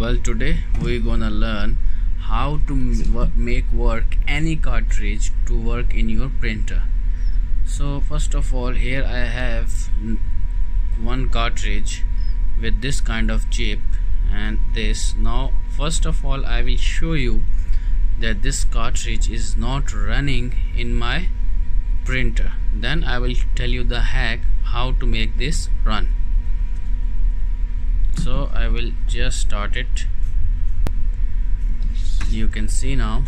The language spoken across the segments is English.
Well, today we're gonna learn how to make work any cartridge to work in your printer. So first of all, here I have one cartridge with this kind of chip and this. Now first of all, I will show you that this cartridge is not running in my printer. Then I will tell you the hack how to make this run. So I will just start it. You can see now,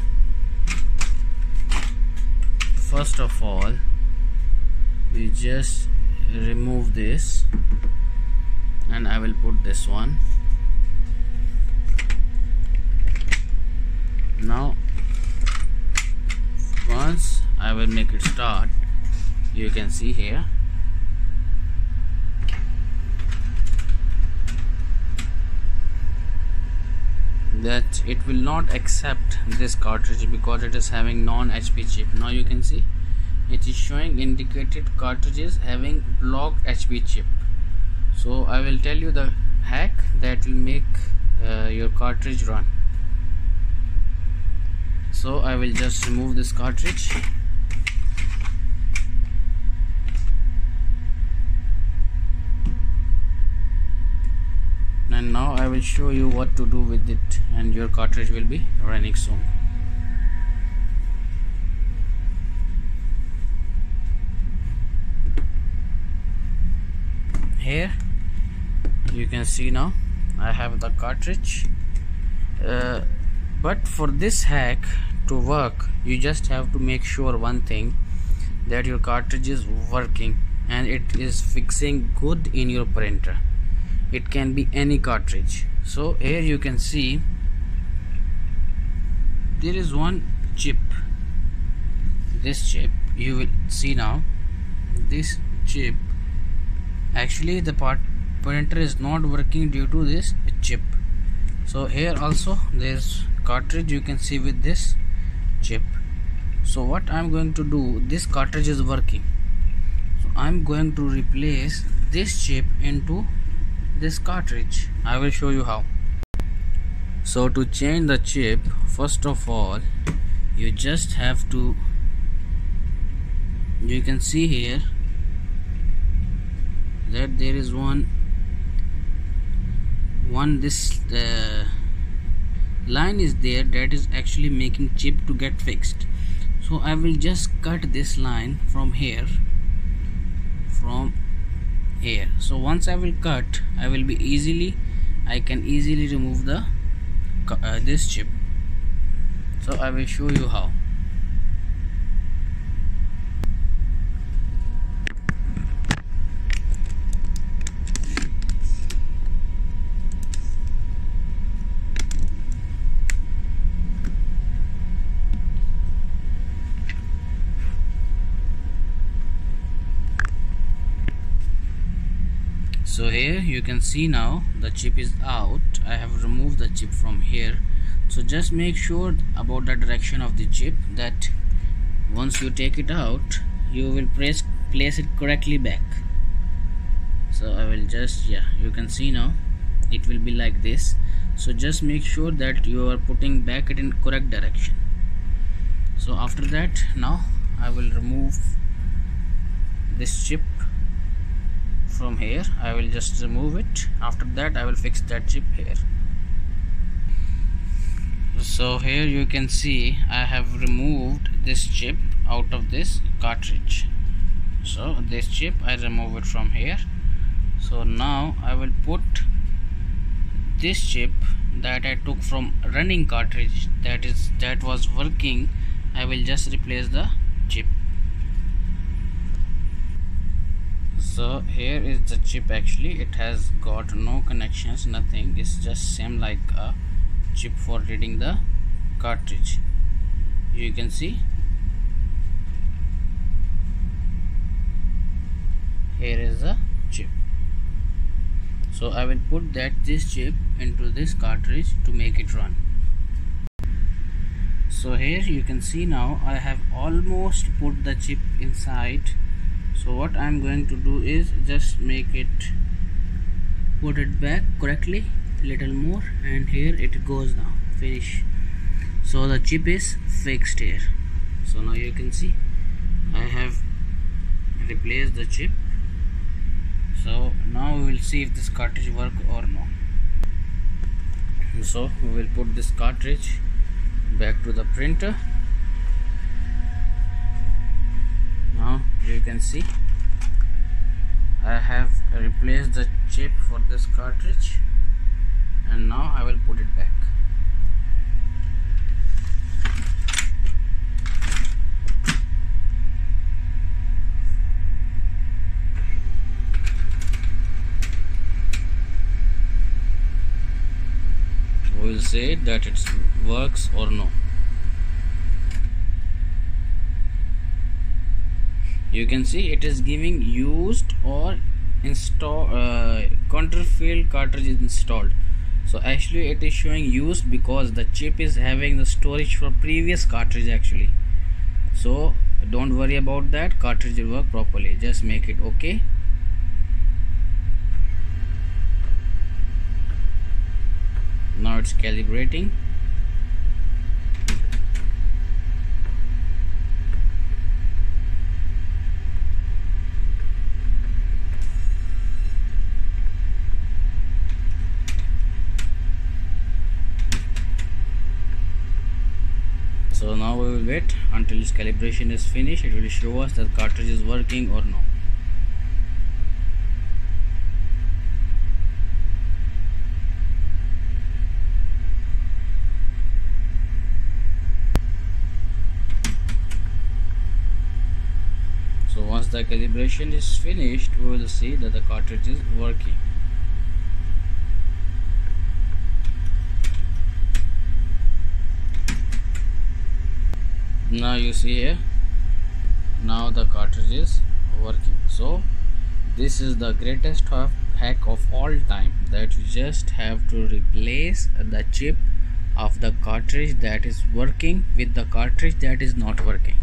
first of all we just remove this and I will put this one. Now once I will make it start, you can see here that it will not accept this cartridge because it is having non-HP chip. Now you can see it is showing indicated cartridges having blocked HP chip. So I will tell you the hack that will make your cartridge run. So I will just remove this cartridge. And now I will show you what to do with it, and your cartridge will be running soon. Here you can see now I have the cartridge, but for this hack to work, you just have to make sure one thing, that your cartridge is working and it is fixing good in your printer. It can be any cartridge. So here you can see there is one chip. This chip, you will see now, this chip, actually the printer is not working due to this chip. So here also there's cartridge, you can see with this chip. So what I'm going to do, this cartridge is working, so I'm going to replace this chip into this cartridge. I will show you how. So to change the chip, first of all you just have to, you can see here that there is one this line is there that is actually making chip to get fixed. So I will just cut this line from here, so once I will cut, I can easily remove the this chip. So I will show you how. So here you can see now the chip is out. I have removed the chip from here. So just make sure about the direction of the chip, that once you take it out, you will place it correctly back. So I will just, you can see now it will be like this. So just make sure that you are putting back it in correct direction. So after that, now I will remove this chip from here. I will just remove it. After that I will fix that chip here. So here you can see I have removed this chip out of this cartridge. So this chip I remove it from here. So now I will put this chip that I took from running cartridge, that was working. I will just replace the chip. So here is the chip. Actually it has got no connections, nothing. It's just same like a chip for reading the cartridge. You can see here is the chip. So I will put this chip into this cartridge to make it run. So here you can see now I have almost put the chip inside. So what I'm going to do is just put it back correctly little more, and here it goes now. Finish. So the chip is fixed here. So now you can see I have replaced the chip. So now we will see if this cartridge work or no. So we will put this cartridge back to the printer. Now you can see I have replaced the chip for this cartridge, and now I will put it back. We will say that it works or no. You can see it is giving used or install counterfeit cartridge is installed. So actually it is showing used because the chip is having the storage for previous cartridge actually. So don't worry about that, cartridge will work properly. Just make it okay. Now it's calibrating. So now we will wait until its calibration is finished. It will show us that cartridge is working or no. So once the calibration is finished, we will see that the cartridge is working. Now you see here, now the cartridge is working. So this is the greatest hack of all time, that you just have to replace the chip of the cartridge that is working with the cartridge that is not working.